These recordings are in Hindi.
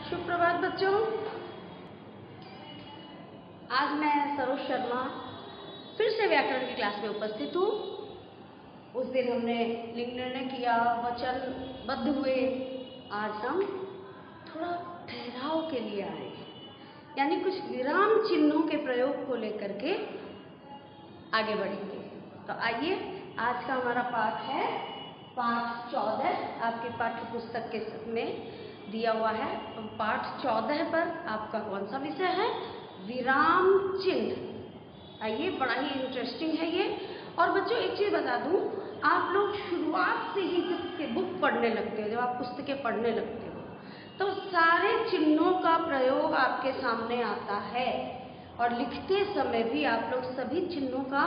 सुप्रभात बच्चों। आज मैं सरोज शर्मा फिर से व्याकरण की क्लास में उपस्थित हूँ। उस दिन हमने लिंग निर्णय किया, वचनबद्ध हुए। आज हम थोड़ा ठहराव के लिए आए, यानी कुछ विराम चिन्हों के प्रयोग को लेकर के आगे बढ़ेंगे। तो आइए, आज का हमारा पाठ है पाठ 14। आपके पाठ्य पुस्तक के में दिया हुआ है। पाठ 14 पर आपका कौन सा विषय है? विराम चिन्ह। आइए, बड़ा ही इंटरेस्टिंग है ये। और बच्चों, एक चीज बता दूं, आप लोग शुरुआत से ही जब बुक पढ़ने लगते हो, जब आप पुस्तकें पढ़ने लगते हो, तो सारे चिन्हों का प्रयोग आपके सामने आता है और लिखते समय भी आप लोग सभी चिन्हों का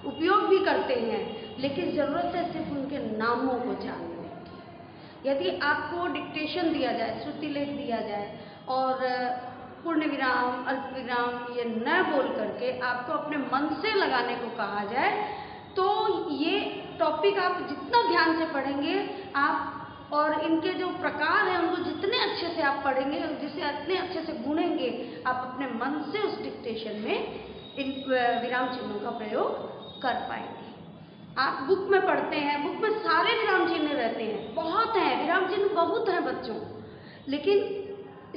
उपयोग भी करते हैं। लेकिन जरूरत है सिर्फ उनके नामों को जानने की। यदि आपको डिक्टेशन दिया जाए, श्रुति लेख दिया जाए और पूर्ण विराम, अल्प विराम ये न बोल करके आपको अपने मन से लगाने को कहा जाए, तो ये टॉपिक आप जितना ध्यान से पढ़ेंगे आप, और इनके जो प्रकार हैं उनको जितने अच्छे से आप पढ़ेंगे, जिसे इतने अच्छे से गुनेंगे, आप अपने मन से उस डिक्टेशन में इन विराम चिन्हों का प्रयोग कर पाएंगे। आप बुक में पढ़ते हैं, बुक में सारे विराम चिन्ह रहते हैं, बहुत हैं विराम चिन्ह, बहुत हैं बच्चों। लेकिन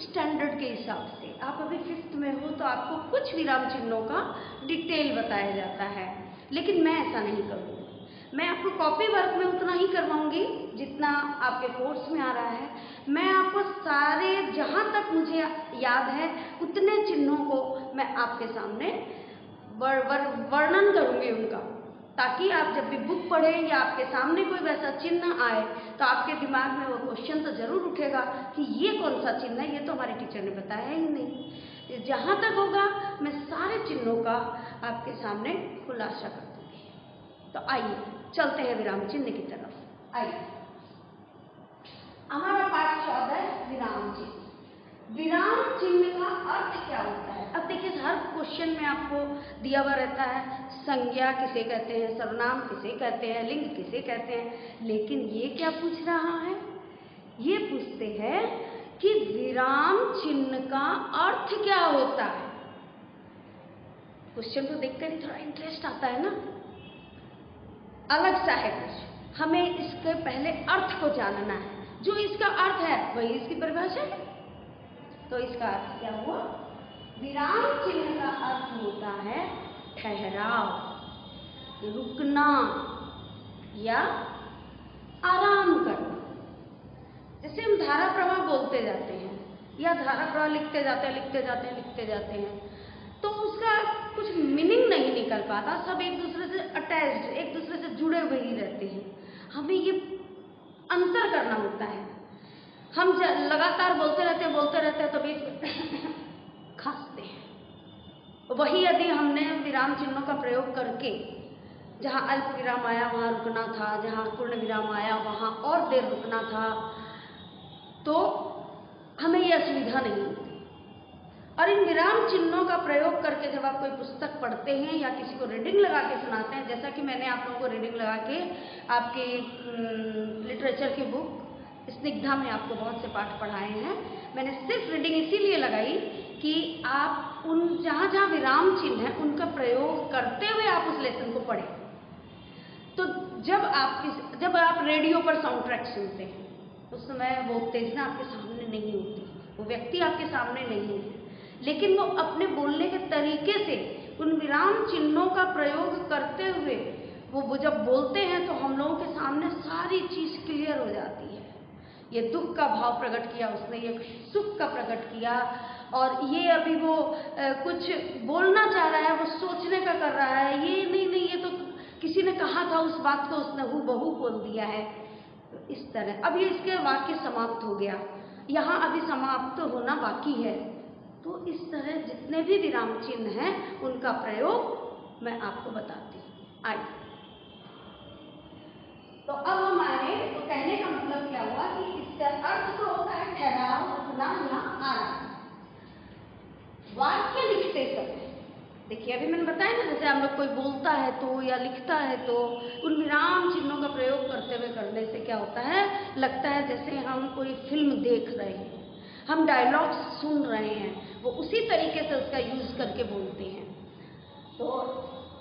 स्टैंडर्ड के हिसाब से आप अभी 5th में हो तो आपको कुछ विराम चिन्हों का डिटेल बताया जाता है। लेकिन मैं ऐसा नहीं करूँगी। मैं आपको कॉपी वर्क में उतना ही करवाऊंगी जितना आपके कोर्स में आ रहा है। मैं आपको सारे, जहाँ तक मुझे याद है उतने चिन्हों को मैं आपके सामने वर्णन करूंगी उनका, ताकि आप जब भी बुक पढ़ें या आपके सामने कोई वैसा चिन्ह आए तो आपके दिमाग में वो क्वेश्चन तो जरूर उठेगा कि ये कौन सा चिन्ह है, ये तो हमारे टीचर ने बताया ही नहीं। जहाँ तक होगा मैं सारे चिन्हों का आपके सामने खुलासा कर दूंगी। तो आइए चलते हैं विराम चिन्ह की तरफ। आइए, हमारा पाठ 14 विराम चिन्ह। विराम चिन्ह का अर्थ क्या होता है? अब देखिए, हर क्वेश्चन में आपको दिया हुआ रहता है संज्ञा किसे कहते हैं, सर्वनाम किसे कहते हैं, लिंग किसे कहते हैं। लेकिन ये क्या पूछ रहा है? ये पूछते हैं कि विराम चिन्ह का अर्थ क्या होता है। क्वेश्चन को देखकर ही थोड़ा इंटरेस्ट आता है ना, अलग सा है कुछ। हमें इसके पहले अर्थ को जानना है। जो इसका अर्थ है वही इसकी परिभाषा है। तो इसका अर्थ क्या हुआ? विराम चिन्ह का अर्थ होता है ठहराव, रुकना या आराम करना। जैसे हम धारा प्रवाह बोलते जाते हैं या धारा प्रवाह लिखते जाते हैं, तो उसका कुछ मीनिंग नहीं निकल पाता। सब एक दूसरे से अटैच्ड, एक दूसरे से जुड़े हुए ही रहते हैं। हमें ये अंतर करना होता है। हम लगातार बोलते रहते हैं तो बीच में खांसते हैं। वही यदि हमने विराम चिन्हों का प्रयोग करके, जहाँ अल्प विराम आया वहाँ रुकना था, जहाँ पूर्ण विराम आया वहाँ और देर रुकना था, तो हमें यह असुविधा नहीं होती। और इन विराम चिन्हों का प्रयोग करके जब आप कोई पुस्तक पढ़ते हैं या किसी को रीडिंग लगा के सुनाते हैं, जैसा कि मैंने आप लोगों को रीडिंग लगा के आपकी लिटरेचर की बुक स्निग्धा में आपको बहुत से पाठ पढ़ाए हैं। मैंने सिर्फ रीडिंग इसीलिए लगाई कि आप उन जहाँ विराम चिन्ह है उनका प्रयोग करते हुए आप उस लेसन को पढ़ें। तो जब आप रेडियो पर साउंड ट्रैक सुनते हैं, उस समय वो उत्तेजना आपके सामने नहीं होती, वो व्यक्ति आपके सामने नहीं है, लेकिन वो अपने बोलने के तरीके से उन विराम चिन्हों का प्रयोग करते हुए वो जब बोलते हैं तो हम लोगों के सामने सारी चीज क्लियर हो जाती है। ये दुख का भाव प्रकट किया उसने, ये सुख का प्रकट किया, और ये अभी वो कुछ बोलना चाह रहा है, वो सोचने का कर रहा है, ये नहीं, ये तो किसी ने कहा था उस बात को उसने हूबहू बोल दिया है। तो इस तरह अब ये इसके वाक्य समाप्त हो गया, यहाँ अभी समाप्त होना बाकी है। तो इस तरह जितने भी विराम चिन्ह हैं उनका प्रयोग मैं आपको बताती हूँ। आइए, तो अब हम आए, तो कहने का मतलब क्या हुआ कि इसका अर्थ तो होता है ठहराव, रुकना या आराम। वाक्य लिखते समय देखिए, अभी मैंने बताया ना, जैसे हम लोग कोई बोलता है तो या लिखता है तो उन विराम चिन्हों का प्रयोग करते हुए करने से क्या होता है, लगता है जैसे हम कोई फिल्म देख रहे हैं। हम डायलॉग्स सुन रहे हैं, वो उसी तरीके से उसका यूज करके बोलते हैं। तो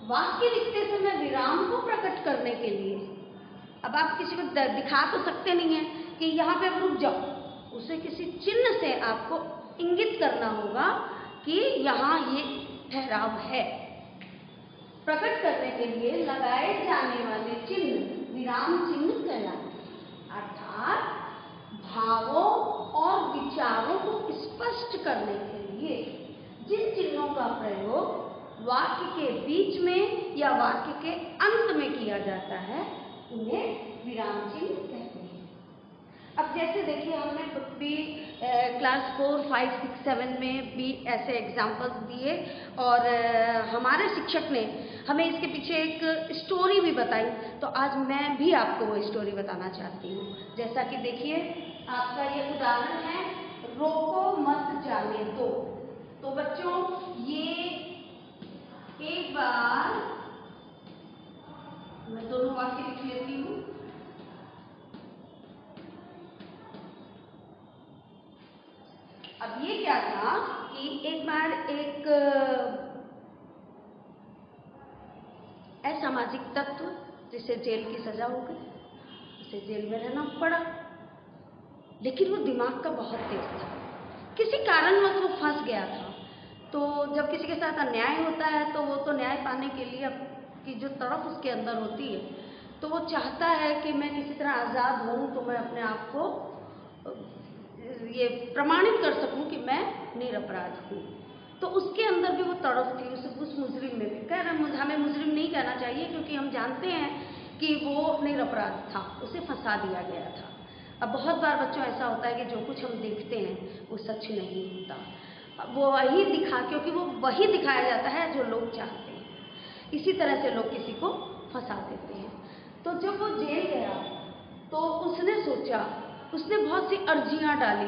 वाक्य लिखते समय विराम को प्रकट करने के लिए, अब आप किसी को दिखा तो सकते नहीं हैं कि यहाँ पे अब रुक जाओ, उसे किसी चिन्ह से आपको इंगित करना होगा कि यहाँ ये ठहराव है। प्रकट करने के लिए लगाए जाने वाले चिन्ह विराम चिन्ह कहलाते हैं, अर्थात भावों और विचारों को स्पष्ट करने के लिए जिन चिन्हों का प्रयोग वाक्य के बीच में या वाक्य के अंत में किया जाता है उन्हें विराम चिन्ह कहते हैं। अब जैसे देखिए, हमने भी क्लास 4, 5, 6, 7 में भी ऐसे एग्जाम्पल्स दिए और हमारे शिक्षक ने हमें इसके पीछे एक स्टोरी भी बताई, तो आज मैं भी आपको वो स्टोरी बताना चाहती हूँ। जैसा कि देखिए, आपका ये उदाहरण है, रोको मत जाने दो। तो बच्चों, ये एक बार मैं दोनों वाक्य लिख लेती हूँ। अब ये क्या था कि एक बार एक असामाजिक तत्व जिसे जेल की सजा हो गई, उसे जेल में रहना पड़ा, लेकिन वो दिमाग का बहुत तेज था, किसी कारणवश वो फंस गया था। तो जब किसी के साथ अन्याय होता है तो वो तो न्याय पाने के लिए की जो तड़प उसके अंदर होती है, तो वो चाहता है कि मैं किसी तरह आज़ाद हूँ, तो मैं अपने आप को ये प्रमाणित कर सकूं कि मैं निरपराध हूँ। तो उसके अंदर भी वो तड़प थी, उस मुजरिम में भी। कह रहे हमें मुजरिम नहीं कहना चाहिए, क्योंकि हम जानते हैं कि वो निरपराध था, उसे फंसा दिया गया था। अब बहुत बार बच्चों ऐसा होता है कि जो कुछ हम देखते हैं वो सच नहीं होता, वो वही क्योंकि वो वही दिखाया जाता है जो लोग चाहते हैं। इसी तरह से लोग किसी को फंसा देते हैं। तो जब वो जेल गया तो उसने सोचा, उसने बहुत सी अर्जियां डाली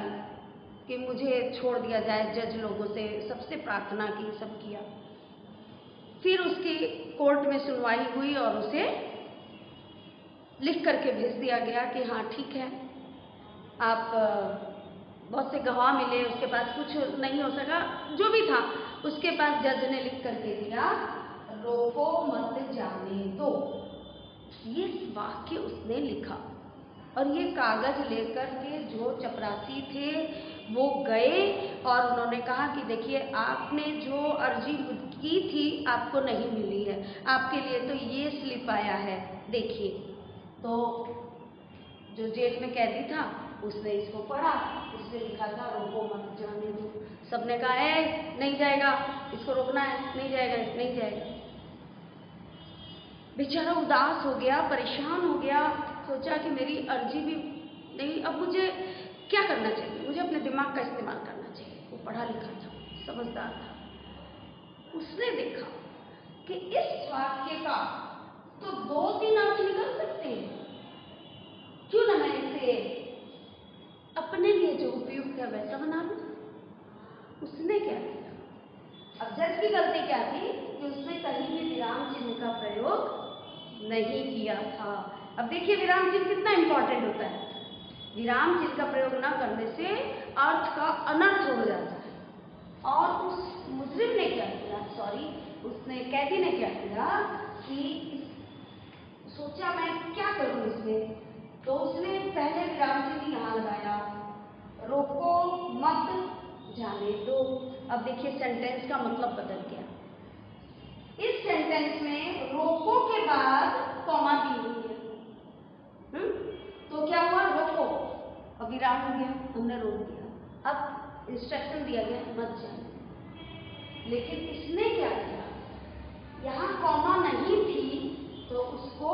कि मुझे छोड़ दिया जाए, जज लोगों से सबसे प्रार्थना की, सब किया। फिर उसकी कोर्ट में सुनवाई हुई और उसे लिख करके भेज दिया गया कि हाँ ठीक है, आप बहुत से गवाह मिले, उसके पास कुछ नहीं हो सका, जो भी था उसके पास जज ने लिख करके दिया, रोको मत जाने दो। ये वाक्य उसने लिखा और ये कागज लेकर के जो चपरासी थे वो गए और उन्होंने कहा कि देखिए, आपने जो अर्जी की थी आपको नहीं मिली है, आपके लिए तो ये स्लिप आया है, देखिए। तो जो जेल में कैदी था उसने इसको पढ़ा, इसने लिखा था रोको मत जाने दो। सबने कहा है नहीं जाएगा, इसको रोकना है, नहीं जाएगा, नहीं जाएगा। बेचारा उदास हो गया, परेशान हो गया, सोचा कि मेरी अर्जी भी नहीं, अब मुझे क्या करना चाहिए, मुझे अपने दिमाग का इस्तेमाल करना चाहिए। वो पढ़ा लिखा था, समझदार था। उसने देखा कि इस वाक्य का तो 2-3 अर्थ निकल सकते हैं, क्यों ना मैं इसे अपने लिए जो उपयुक्त है वैसा बना लूं। उसने क्या किया? अब जज की गलती क्या थी कि उसने कहीं भी विराम चिन्ह का प्रयोग नहीं किया था। अब देखिए, विराम चिन्ह कितना इंपॉर्टेंट होता है। विराम चिन्ह का प्रयोग न करने से अर्थ का अनर्थ हो जाता है। और उस मुजरिम ने क्या किया, उसने कैदी ने क्या किया कि सोचा मैं क्या करूं इसमें, तो उसने पहले विराम चिन्ह यहाँ लगाया, रोको मत जाने दो। अब देखिए, सेंटेंस का मतलब बदल गया। इस सेंटेंस में रोको के बाद कॉमा दी हुई है, तो क्या हुआ, रोको, अब विराम हो गया, हमने रोक दिया। अब इंस्ट्रक्शन दिया गया मत जाने, लेकिन इसने क्या किया, यहाँ कॉमा नहीं थी तो उसको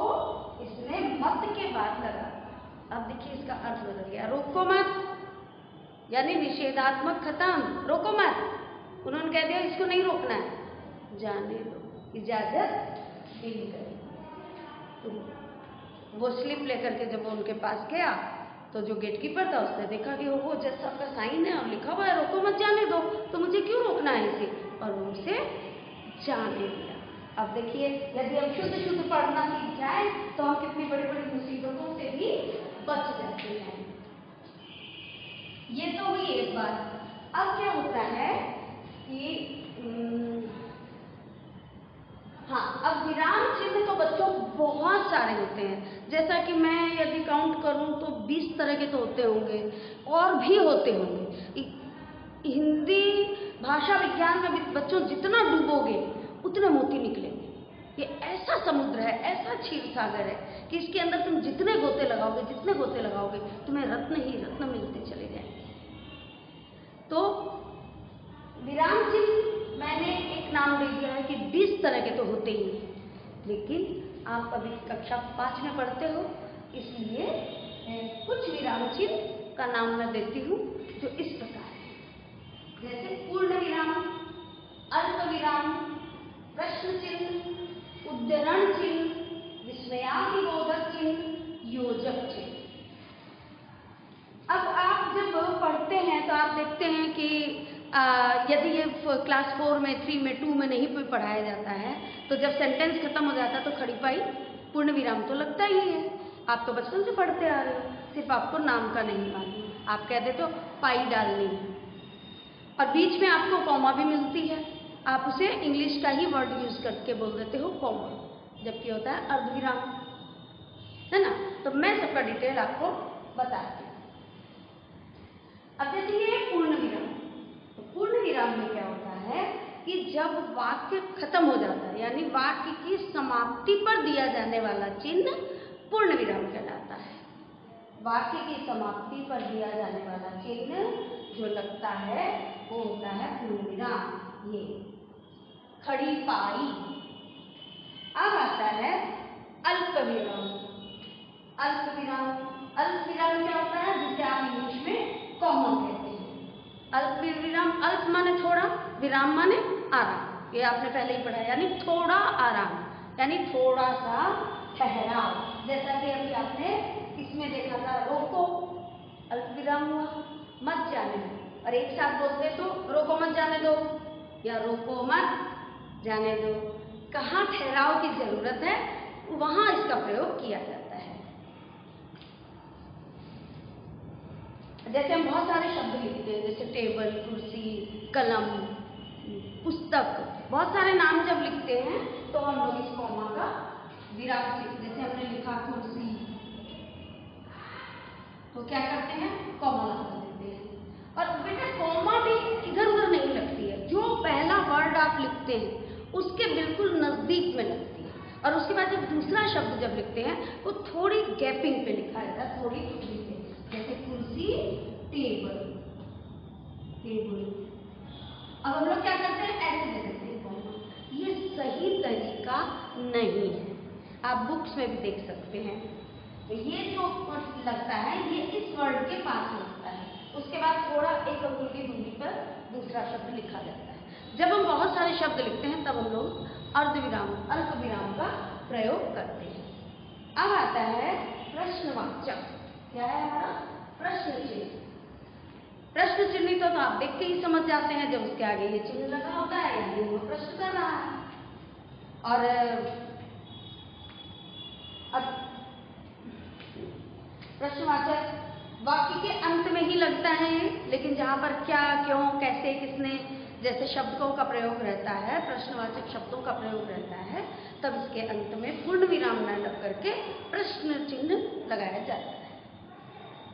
इसने मत के बाद लगा। अब देखिए, इसका अर्थ बदल गया, रोको मत यानी निषेधात्मक खत्म, रोको मत। उन्होंने कह दिया इसको नहीं रोकना है, जाने दो, इजाजत नहीं करें। तो वो स्लिप लेकर के जब वो उनके पास गया तो जो गेटकीपर था उसने देखा कि वो जज साहब का साइन है और लिखा हुआ है रोको मत जाने दो, तो मुझे क्यों रोकना है इसे, और वो उसे जाने दिया। अब देखिए, यदि हम शुद्ध पढ़ना सीख जाए तो हम कितनी बड़ी बड़ी मुसीबतों से भी बच जाते हैं। ये तो हुई एक बात। अब क्या होता है कि हाँ, अब विराम चिन्ह तो बच्चों बहुत सारे होते हैं। जैसा कि मैं यदि काउंट करूं तो 20 तरह के तो होते होंगे और भी होते होंगे। हिंदी भाषा विज्ञान में बच्चों जितना डूबोगे उतने मोती निकलेंगे। ये ऐसा समुद्र है, ऐसा क्षीर सागर है कि इसके अंदर तुम जितने गोते लगाओगे तुम्हें रत्न ही रत्न मिलते चले जाएंगे। तो विराम चिन्ह मैंने एक नाम दे दिया है कि 20 तरह के तो होते ही हैं, लेकिन आप अभी कक्षा 5 में पढ़ते हो, इसलिए कुछ विराम चिन्ह का नाम मैं देती हूँ जो इस प्रकार है। जैसे पूर्ण विराम, अल्प विराम, प्रश्न चिन्ह, उद्धरण चिन्ह, विस्मयादिबोधक चिन्ह, योजक चिन्ह। अब आप जब पढ़ते हैं तो आप देखते हैं कि यदि ये क्लास 4 में, 3 में, 2 में नहीं पढ़ाया जाता है तो जब सेंटेंस खत्म हो जाता है तो खड़ी पाई पूर्ण विराम तो लगता ही है। आप तो बचपन से पढ़ते आ रहे हो, सिर्फ आपको नाम का नहीं मालूम। आप कह देते हो पाई डालनी है और बीच में आपको कॉमा भी मिलती है, आप उसे इंग्लिश का ही वर्ड यूज करके बोल देते हो कॉमा, जबकि होता है अर्धविराम, है ना। तो मैं सबका डिटेल आपको बताती हूँ। अब जैसे ये पूर्ण विराम, तो पूर्ण विराम में क्या होता है कि जब वाक्य खत्म हो जाता है, यानी वाक्य की समाप्ति पर दिया जाने वाला चिन्ह पूर्ण विराम कहलाता है। वाक्य की समाप्ति पर दिया जाने वाला चिन्ह जो लगता है वो होता है पूर्ण विराम। ये खड़ी पाई। अब आता है अल्प विराम। अल्प विराम, अल्प विराम क्या होता है, जिसे आप इंग्लिश में कॉमा कहते हैं। अल्प विराम, अल्प माने थोड़ा, विराम माने आराम। ये आपने पहले ही पढ़ा, यानी थोड़ा आराम, यानी थोड़ा सा ठहराव। जैसा कि अभी आपने इसमें देखा था, रोको, अल्प विराम हुआ, मत जाने दो, और एक साथ बोलते तो रोको मत जाने दो या रोको मत जाने दो। कहाँ ठहराव की जरूरत है वहां इसका प्रयोग किया जाता है। जैसे हम बहुत सारे शब्द लिखते हैं, जैसे टेबल, कुर्सी, कलम, पुस्तक, बहुत सारे नाम जब लिखते हैं तो हम लोग इस कॉमा का विराम चिन्ह, जैसे हमने लिखा कुर्सी, तो क्या करते हैं, कॉमा लगा देते हैं। और बेटा कॉमा भी इधर उधर नहीं लगती है, जो पहला वर्ड आप लिखते हैं उसके बिल्कुल नजदीक में लगती है, और उसके बाद जब दूसरा शब्द जब लिखते हैं वो थोड़ी गैपिंग पे लिखा जाता है, थोड़ी दूरी पे। जैसे कुर्सी, टेबल, टेबल। अब हम लोग क्या करते हैं, ऐसे दे देते हैं कॉमा। ये सही तरीका नहीं है, आप बुक्स में भी देख सकते हैं। तो ये जो लगता है ये इस वर्ड के पास लगता है, उसके बाद थोड़ा एक अंगुल की दूरी पर दूसरा शब्द लिखा जाता है। जब हम बहुत सारे शब्द लिखते हैं तब हम लोग अर्धविराम, अल्प विराम का प्रयोग करते हैं। अब आता है प्रश्नवाचक। क्या है हमारा, प्रश्न चिन्ह। प्रश्न चिन्ह तो आप देख के ही समझ जाते हैं, जब उसके आगे ये चिन्ह लगा होता है यानी वो प्रश्न कर रहा है। और अब प्रश्नवाचक वाक्य के अंत में ही लगता है, लेकिन जहां पर क्या, क्यों, कैसे, किसने जैसे शब्दों का प्रयोग रहता है, प्रश्नवाचक शब्दों का प्रयोग रहता है, तब इसके अंत में पूर्ण विराम न लग करके प्रश्न चिन्ह लगाया जाता है।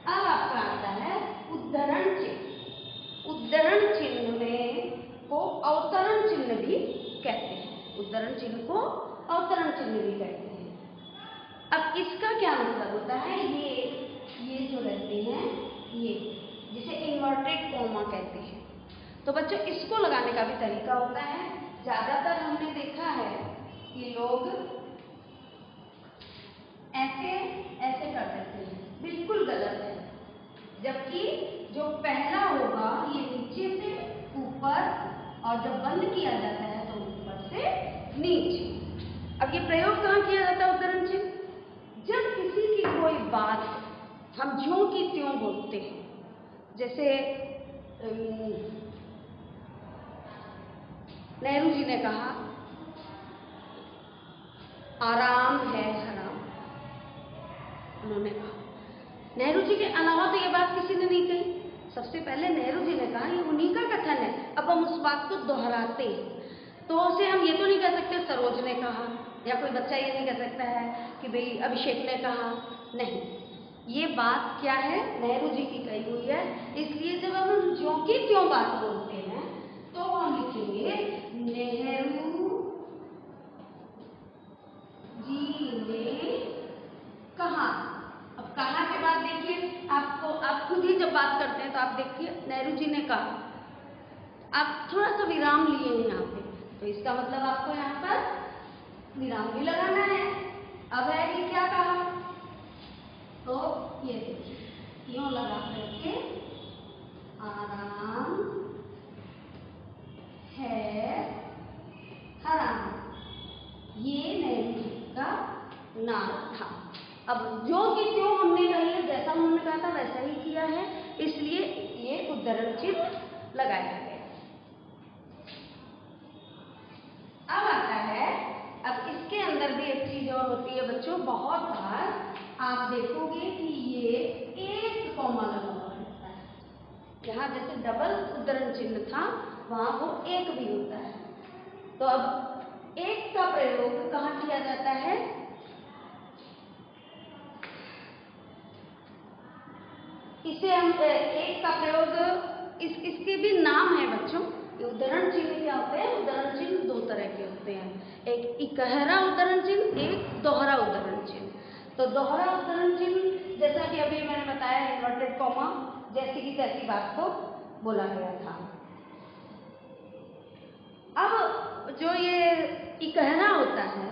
अब आपका आता है उद्धरण चिन्ह। उद्धरण चिन्ह में को अवतरण चिन्ह भी कहते हैं। उद्धरण चिन्ह को अवतरण चिन्ह भी कहते हैं। अब इसका क्या मतलब होता है, ये जो रहते हैं ये, जिसे इन्वर्टेड कॉमा कहते हैं। तो बच्चों इसको लगाने का भी तरीका होता है। ज्यादातर हमने देखा है कि लोग ऐसे ऐसे कर देते हैं, बिल्कुल गलत है। जबकि जो पहला होगा ये नीचे से ऊपर, और जब बंद किया जाता है तो ऊपर से नीचे। अब ये प्रयोग कहाँ किया जाता है उद्धरण चिन्ह, जब किसी की कोई बात हम ज्यों की त्यों बोलते हैं। जैसे नेहरू जी ने कहा आराम है हराम, उन्होंने कहा। नेहरू जी के अलावा तो ये बात किसी ने नहीं कही। सबसे पहले नेहरू जी ने कहा, ये उन्हीं का कथन है। अब हम उस बात को दोहराते हैं, तो उसे हम ये तो नहीं कह सकते सरोज ने कहा, या कोई बच्चा ये नहीं कह सकता है कि भाई अभिषेक ने कहा। नहीं, ये बात क्या है, नेहरू जी की कही हुई है। इसलिए जब हम ज्यों की त्यों बात बोलते हैं तो हम लिखेंगे नेहरू जी ने कहा। अब कहा के बाद देखिए, आपको आप खुद ही जब बात करते हैं तो आप देखिए नेहरू जी ने कहा, आप थोड़ा सा विराम लिए हैं यहाँ पे, तो इसका मतलब आपको यहाँ पर विराम भी लगाना है। अब है कि क्या कहा, तो ये देखिए क्यों लगा करके, आराम है हराम, ये नेहरू जी का नारा था। अब जो कि त्यों हमने कही है, जैसा उन्होंने कहा था वैसा ही किया है, इसलिए ये उद्धरण चिन्ह लगाया गया। अब आता है, अब इसके अंदर भी एक चीज और होती है बच्चों, बहुत बार आप देखोगे कि ये एक कॉमा लगा हुआ रहता है। यहाँ जैसे डबल उद्धरण चिन्ह था, वहां वो एक भी होता है। तो अब एक का प्रयोग कहाँ किया जाता है, इसे हम एक का प्रयोग, इसके भी नाम है बच्चों। उद्धरण चिन्ह क्या होते हैं, उद्धरण चिन्ह दो तरह के होते हैं, एक इकहरा उद्धरण चिन्ह, एक दोहरा उद्धरण चिन्ह। तो दोहरा उद्धरण चिन्ह जैसा कि अभी मैंने बताया, इन्वर्टेड कॉमा जैसी की तैसी बात को बोला गया था। अब जो ये इकहरा होता है,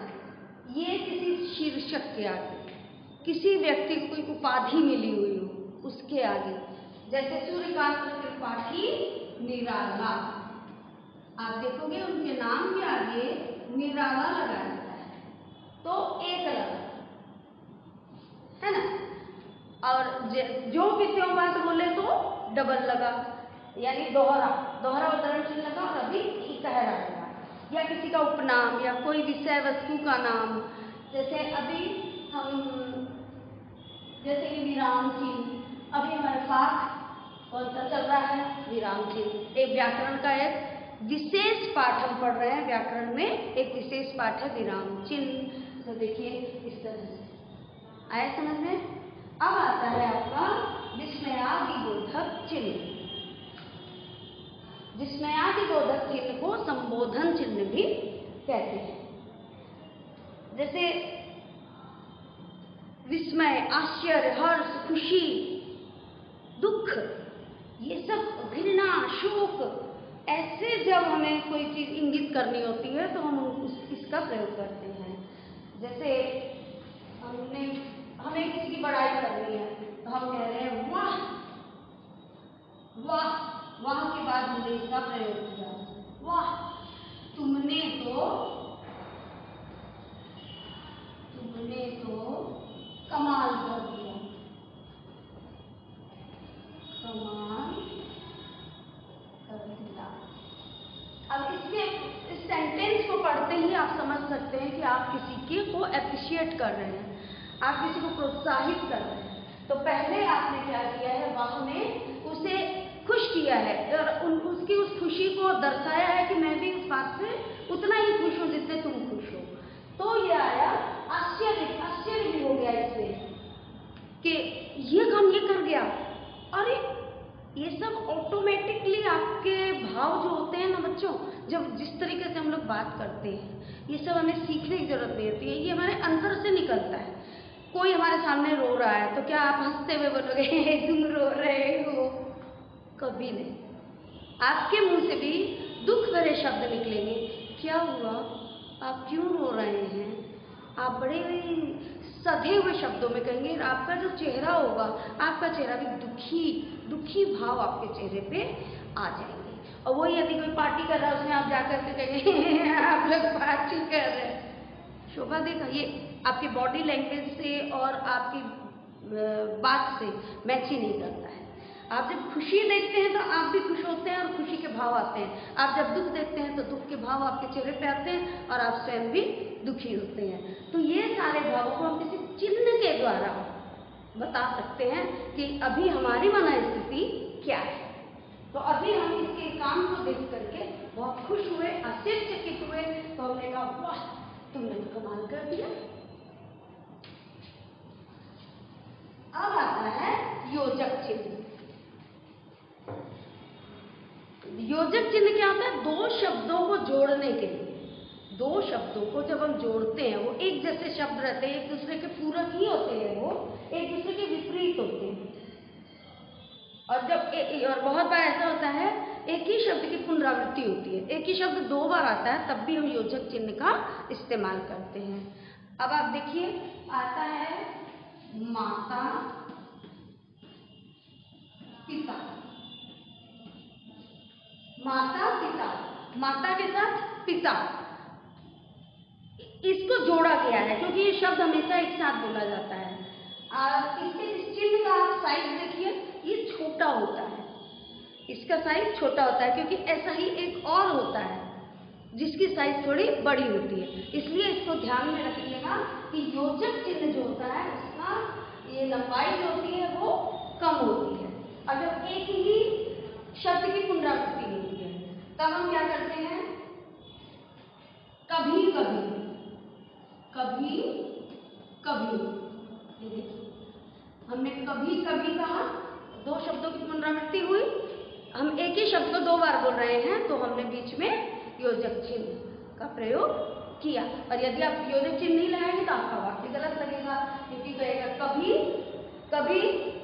ये किसी शीर्षक के आगे, किसी व्यक्ति को कोई उपाधि मिली हुई हो उसके आगे, जैसे सूर्यकांत त्रिपाठी निराला, आप देखोगे उनके नाम के आगे निराला लगा रहता है, तो एक लगा है ना। और जो भी त्यों बात बोले तो डबल लगा, यानी दोहरा उद्धरण चिन्ह लगा, और अभी इकहरा लगा। या किसी का उपनाम या कोई विषय वस्तु का नाम, जैसे अभी हम, जैसे कि विराम चिन्ह, अभी हमारे पास कौन सा चल रहा है, विराम चिन्ह। एक व्याकरण का एक विशेष पाठ हम पढ़ रहे हैं, व्याकरण में एक विशेष पाठ है विराम चिन्ह। तो देखिए इस तरह से आया समझ में। अब आता है आपका विस्मयादिबोधक चिन्ह। विस्मयादिबोधक चिन्ह को संबोधन चिन्ह भी कहते हैं। जैसे विस्मय, आश्चर्य, हर्ष, खुशी, दुख, ये सब, घृणा, शोक, ऐसे जब हमें कोई चीज इंगित करनी होती है तो हम इसका प्रयोग करते हैं। जैसे हमें किसी की बड़ाई करनी है तो हम कह रहे हैं वाह वाह, वाह के बाद हमने इसका प्रयोग किया, वाह तुमने तो कमाल कर दिया, कमाल कर दिया। अब इस सेंटेंस को पढ़ते ही आप समझ सकते हैं कि आप किसी को एप्रिशिएट कर रहे हैं, आप किसी को प्रोत्साहित कर रहे हैं। तो पहले आपने क्या किया है, वाह में उसे खुश किया है और उसकी उस खुशी को दर्शाया है कि मैं भी उस बात से उतना ही खुश हूँ जितने तुम खुश हो। तो ये आया आश्चर्य भी हो गया इसमें कि ये काम ये कर गया। अरे ये सब ऑटोमेटिकली आपके भाव जो होते हैं ना बच्चों, जब जिस तरीके से हम लोग बात करते हैं, ये सब हमें सीखने की जरूरत नहीं होती है, ये हमारे अंदर से निकलता है। कोई हमारे सामने रो रहा है तो क्या आप हंसते हुए बोलोगे तुम रो रहे हो? कभी नहीं। आपके मुंह से भी दुख भरे शब्द निकलेंगे, क्या हुआ, आप क्यों रो रहे हैं? आप बड़े सधे हुए शब्दों में कहेंगे, आपका जो चेहरा होगा, आपका चेहरा भी दुखी भाव आपके चेहरे पे आ जाएंगे। और वही यदि कोई पार्टी कर रहा है उसमें आप जाकर के कहेंगे आप लोग पार्टी कर रहे हैं, शोभा देखा, ये आपकी बॉडी लैंग्वेज से और आपकी बात से मैच ही नहीं करता है। आप जब खुशी देखते हैं तो आप भी खुश होते हैं और खुशी के भाव आते हैं। आप जब दुख देखते हैं तो दुख के भाव आपके चेहरे पे आते हैं और आप स्वयं भी दुखी होते हैं। तो ये सारे भावों को हम किसी चिन्ह के द्वारा बता सकते हैं कि अभी हमारी मनस्थिति क्या है। तो अभी हम इसके काम को देख करके बहुत खुश हुए, आश्चर्यचकित हुए। तो हमने कहा वाह, तुमने तो कमाल कर दिया। अब आता है योजक चिन्ह। योजक चिन्ह क्या होता है? दो शब्दों को जोड़ने के लिए। दो शब्दों को जब हम जोड़ते हैं, वो एक जैसे शब्द रहते हैं, एक दूसरे के पूरक ही होते हैं, वो एक दूसरे के विपरीत होते हैं। और जब और बहुत बार ऐसा होता है एक ही शब्द की पुनरावृत्ति होती है, एक ही शब्द दो बार आता है, तब भी हम योजक चिन्ह का इस्तेमाल करते हैं। अब आप देखिए, आता है माता पिता। माता पिता, माता के साथ पिता, इसको जोड़ा गया है क्योंकि ये शब्द हमेशा एक साथ बोला जाता है। इसके इस चिन्ह का आप साइज देखिए, ये छोटा होता है, इसका साइज छोटा होता है क्योंकि ऐसा ही एक और होता है जिसकी साइज थोड़ी बड़ी होती है। इसलिए इसको ध्यान में रखिएगा कि योजक चिन्ह जो होता है उसका ये लंबाई जो होती है वो कम होती है। और जब एक ही शब्द की पुनरावृत्ति होती है तब हम क्या करते हैं? कभी कभी, कभी कभी, ये देखिए हमने कभी कभी कहा, दो शब्दों की पुनरावृत्ति हुई, हम एक ही शब्द को दो बार बोल रहे हैं तो हमने बीच में योजक चिन्ह का प्रयोग किया। और यदि आप योजक चिन्ह नहीं लगाएंगे तो आपका वाक्य गलत लगेगा, क्योंकि कहेगा कभी कभी,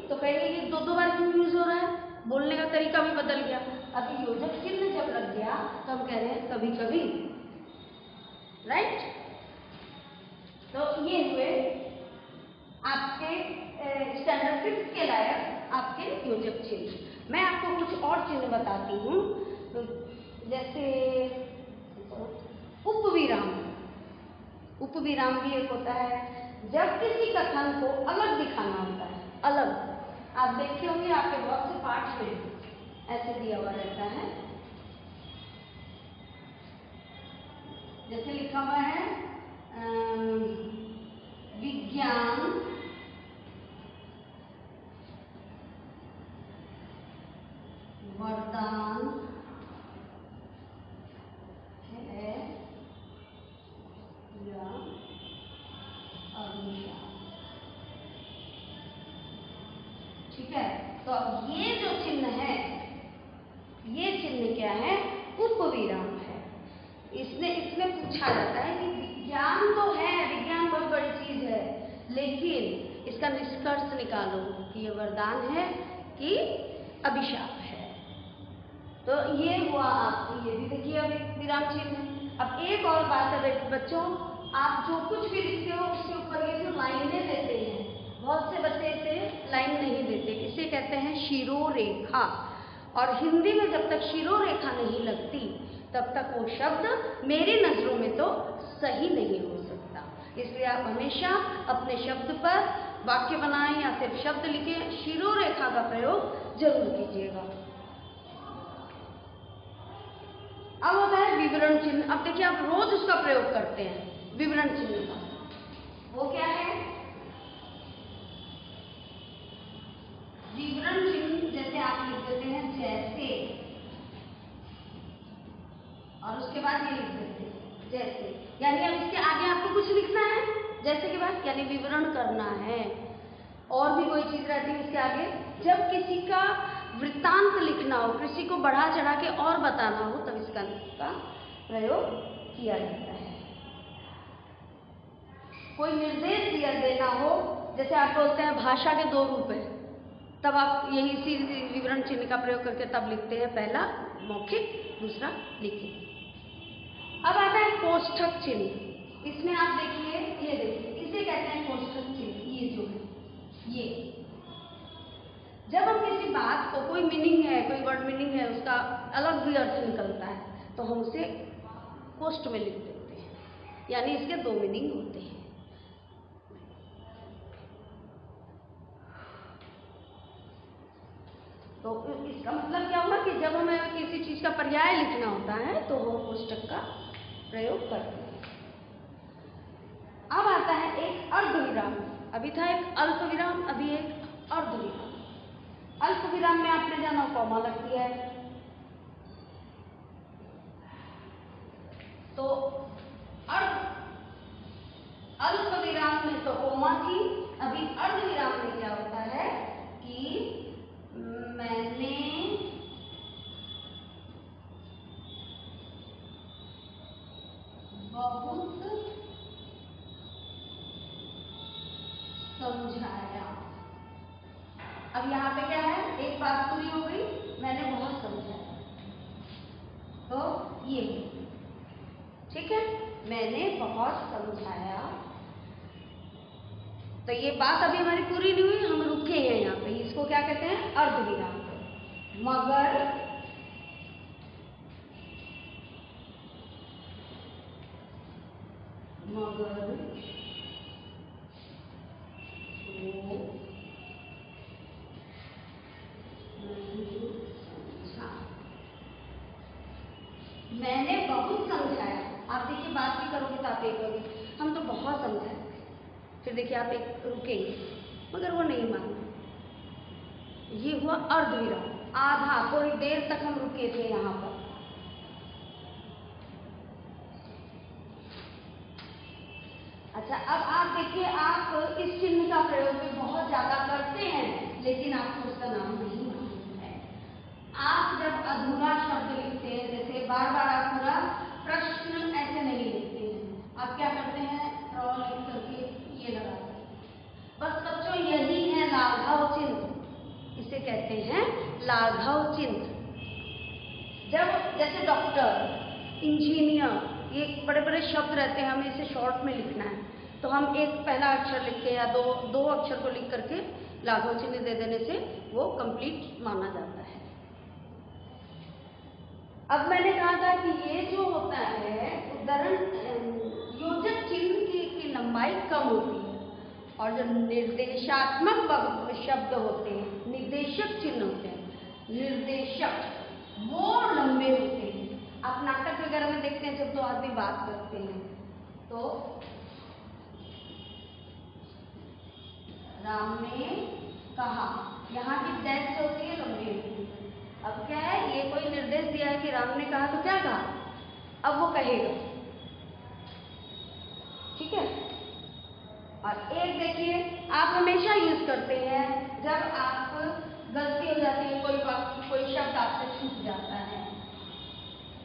तो कहेंगे ये दो बार क्यों यूज हो रहा है, बोलने का तरीका भी बदल गया। अब योजक चिन्ह जब लग गया तो हम कह रहे हैं कभी कभी, राइट। तो ये हुए आपके स्टैंडर्ड 5 के लायक आपके योजक चिन्ह। मैं आपको कुछ और चिन्ह बताती हूँ, तो जैसे उपविराम। उपविराम भी एक होता है जब किसी कथन को अलग दिखाना होता है, अलग। आप देखे होंगे आपके बहुत से पाठ में ऐसे दिया हुआ रहता है, जैसे लिखा हुआ है विज्ञान वरदान है या अभिशाप। ठीक है, तो अब ये जो चिन्ह है, ये चिन्ह क्या है? उपविराम है। इसमें पूछा जाता है कि विज्ञान तो है, विज्ञान बहुत बड़ी चीज है, लेकिन इसका निष्कर्ष निकालो कि ये वरदान है कि अभिशाप है। तो ये हुआ आपकी, ये भी देखिए अब एक विराम चिन्ह। अब एक और बात है बच्चों, आप जो कुछ भी लिखते हो उसके ऊपर ये जो लाइनें देते हैं, बहुत से बच्चे इसे लाइन नहीं देते, इसे कहते हैं शिरोरेखा। और हिंदी में जब तक शिरोरेखा नहीं लगती तब तक वो शब्द मेरी नजरों में तो सही नहीं हो सकता। इसलिए आप हमेशा अपने शब्द पर वाक्य बनाएं या सिर्फ शब्द लिखें, शिरोरेखा का प्रयोग जरूर कीजिएगा। अब होता है विवरण चिन्ह। अब देखिए आप रोज उसका प्रयोग करते हैं, विवरण चिन्ह का। वो क्या है? विवरण चिन्ह जैसे आप लिख देते हैं जैसे, और उसके बाद ये लिख देते हैं जैसे, यानी अब इसके आगे आपको कुछ लिखना है जैसे के बाद, यानी विवरण करना है। और भी कोई चीज रहती है इसके आगे, जब किसी का वृत्तांत लिखना हो, किसी को बढ़ा चढ़ा के और बताना हो, तब इसका प्रयोग किया जाता है। कोई निर्देश दिया देना हो, जैसे आप बोलते हैं भाषा के दो रूप है, तब आप यही इसी विवरण चिन्ह का प्रयोग करके तब लिखते हैं, पहला मौखिक, दूसरा लिखित। अब आता है कोष्ठक चिन्ह। इसमें आप देखिए, ये देखिए, इसे कहते हैं कोष्ठक चिन्ह। ये जो है, ये जब हम किसी बात को, कोई मीनिंग है, कोई वर्ड मीनिंग है, उसका अलग भी अर्थ निकलता है, तो हम उसे कोष्ठ में लिख देते हैं, यानी इसके दो मीनिंग होते हैं। तो इसका मतलब क्या हुआ कि जब हमें किसी चीज का पर्याय लिखना होता है तो हम कोष्ठक का प्रयोग करते हैं। अब आता है एक अर्धविराम। अब अभी था एक अल्प विराम, अभी एक अर्ध विराम। अल्प विराम में आपने जाना कॉमा लगती है, तो अल्प विराम में तो कोमा थी, अभी अर्ध विराम में क्या होता है कि मैंने बहुत समझाया। अब यहाँ पे क्या है, एक बात पूरी हो गई, मैंने बहुत समझाया, तो ये ठीक है, मैंने बहुत समझाया। तो ये बात अभी हमारी पूरी नहीं हुई, हम रुके हैं यहाँ पे, इसको क्या कहते हैं, अर्धविराम। मगर मगर वो मैंने बहुत समझाया। आप देखिए बात भी करोगे तो आप एक करोगे, हम तो बहुत समझाए, फिर देखिए आप एक रुकेंगे, मगर वो नहीं माने, ये हुआ अर्धविराम, आधा, थोड़ी देर तक हम रुके थे यहाँ पर। अच्छा, अब आप देखिए, आप इस चिन्ह का प्रयोग भी बहुत ज्यादा करते हैं, लेकिन आपको उसका नाम नहीं मालूम है। आप जब अधूरा शब्द लिखते हैं, जैसे बार बार आप पूरा प्रश्न ऐसे नहीं लिखते हैं, आप क्या करते हैं, ड्रॉ लिख करके ये लगाते हैं। बस बच्चों, यही है लाघव चिन्ह, इसे कहते हैं लाघव चिन्ह। जब जैसे डॉक्टर, इंजीनियर, ये बड़े बड़े शब्द रहते हैं, हमें इसे शॉर्ट में लिखना है, तो हम एक पहला अक्षर लिख के या दो अक्षर को लिख करके लाघव चिन्ह दे देने से वो कंप्लीट माना जाता है। अब मैंने कहा था कि ये जो होता है उदाहरण, योजक चिन्ह की लंबाई कम होती है, और जो निर्देशात्मक शब्द होते हैं, निर्देशक चिन्ह होते हैं, निर्देशक, वो लंबे होते हैं। आप नाटक वगैरह में देखते हैं, जब दो आदमी बात करते हैं, तो राम ने कहा, यहाँ की डैश जो होती है लंबी होती है। अब क्या है, ये कोई निर्देश दिया है कि राम ने कहा, तो क्या कहा, अब वो कहेगा, ठीक है। और एक देखिए, आप हमेशा यूज करते हैं जब आप गलती हो जाती है, कोई शब्द आपसे छूट जाता है।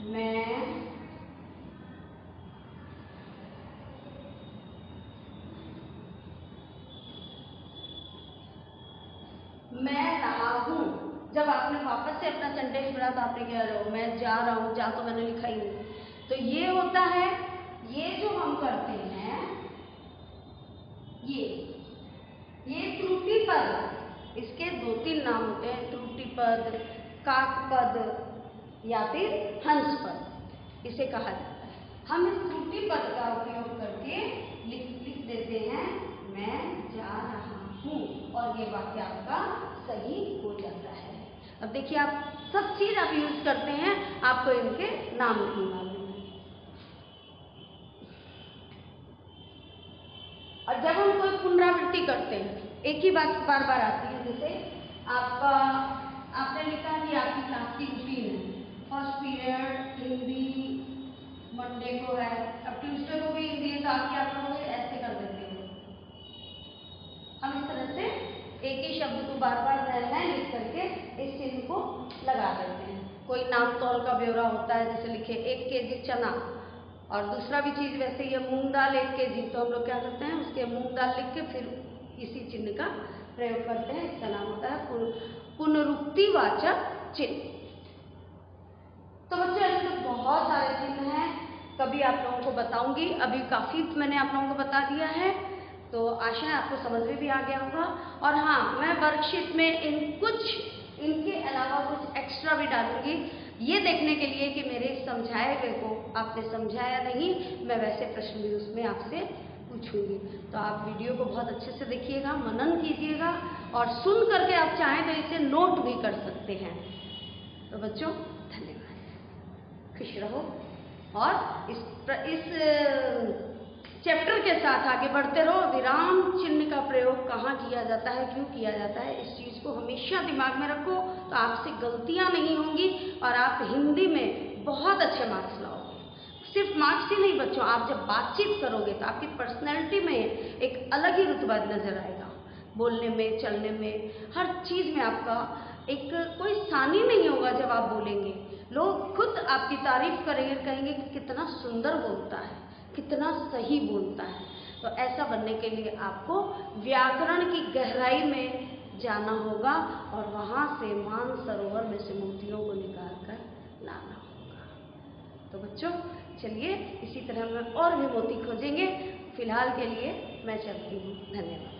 मैं रहा हूं, जब आपने वापस से अपना सेंटेंस बनाया तो आपने क्या रहा, मैं जा रहा हूं, जा तो मैंने लिखा ही नहीं। तो ये होता है, ये जो हम करते हैं, ये त्रुटि पद, इसके दो तीन नाम होते हैं, त्रुटि पद, काक पद या फिर हंस पद, इसे कहा जाता है। हम इस त्रुटि पद का उपयोग करके लिख देते हैं, मैं जा रहा हूँ, और ये वाक्य आपका सही हो जाता है। अब देखिए, आप सब चीज आप यूज करते हैं, आपको इनके नाम नहीं मालूम है। और जब हम कोई पुनरावृत्ति करते हैं, एक ही बात बार बार आती है, जैसे आपने लिखा कि आपकी क्लास की रूटीन है, फर्स्ट पीरियड हिंदी मंडे को है, अब ट्यूसडे को भी हिंदी है, तो आप क्या करोगे, ऐसे कर देते हो। हम इस तरह से एक ही शब्द को बार बार नए लिख करके इस चिन्ह को लगा देते हैं। कोई नाम तौल का ब्यौरा होता है, जैसे लिखे 1 kg चना, और दूसरा भी चीज वैसे ही है, मूंग दाल 1 kg, तो हम लोग क्या करते हैं, उसके मूंग दाल लिख के फिर इसी चिन्ह का प्रयोग करते हैं। इसका नाम होता है पुनरुक्तिवाचक चिन्ह। तो बच्चों, ऐसे तो बहुत सारे चिन्ह हैं, कभी आप लोगों को बताऊंगी, अभी काफी मैंने आप लोगों को बता दिया है, तो आशा है आपको समझ में भी आ गया होगा। और हाँ, मैं वर्कशीट में इनके अलावा कुछ एक्स्ट्रा भी डालूंगी, ये देखने के लिए कि मेरे समझाए हुए को आपने समझा या नहीं। मैं वैसे प्रश्न भी उसमें आपसे पूछूंगी, तो आप वीडियो को बहुत अच्छे से देखिएगा, मनन कीजिएगा, और सुन करके आप चाहें तो इसे नोट भी कर सकते हैं। तो बच्चों, धन्यवाद, खुश रहो, और इस चैप्टर के साथ आगे बढ़ते रहो। विराम चिन्ह का प्रयोग कहाँ किया जाता है, क्यों किया जाता है, इस चीज़ को हमेशा दिमाग में रखो, तो आपसे गलतियाँ नहीं होंगी और आप हिंदी में बहुत अच्छे मार्क्स लाओगे। सिर्फ मार्क्स ही नहीं बच्चों, आप जब बातचीत करोगे तो आपकी पर्सनैलिटी में एक अलग ही रुतबा नजर आएगा। बोलने में, चलने में, हर चीज़ में आपका एक कोई सानी नहीं होगा। जब आप बोलेंगे लोग खुद आपकी तारीफ करेंगे, कहेंगे कि कितना सुंदर बोलता है, कितना सही बोलता है। तो ऐसा बनने के लिए आपको व्याकरण की गहराई में जाना होगा और वहाँ से मानसरोवर में से मोतियों को निकाल कर लाना होगा। तो बच्चों चलिए इसी तरह हम और भी मोती खोजेंगे। फिलहाल के लिए मैं चलती हूँ। धन्यवाद।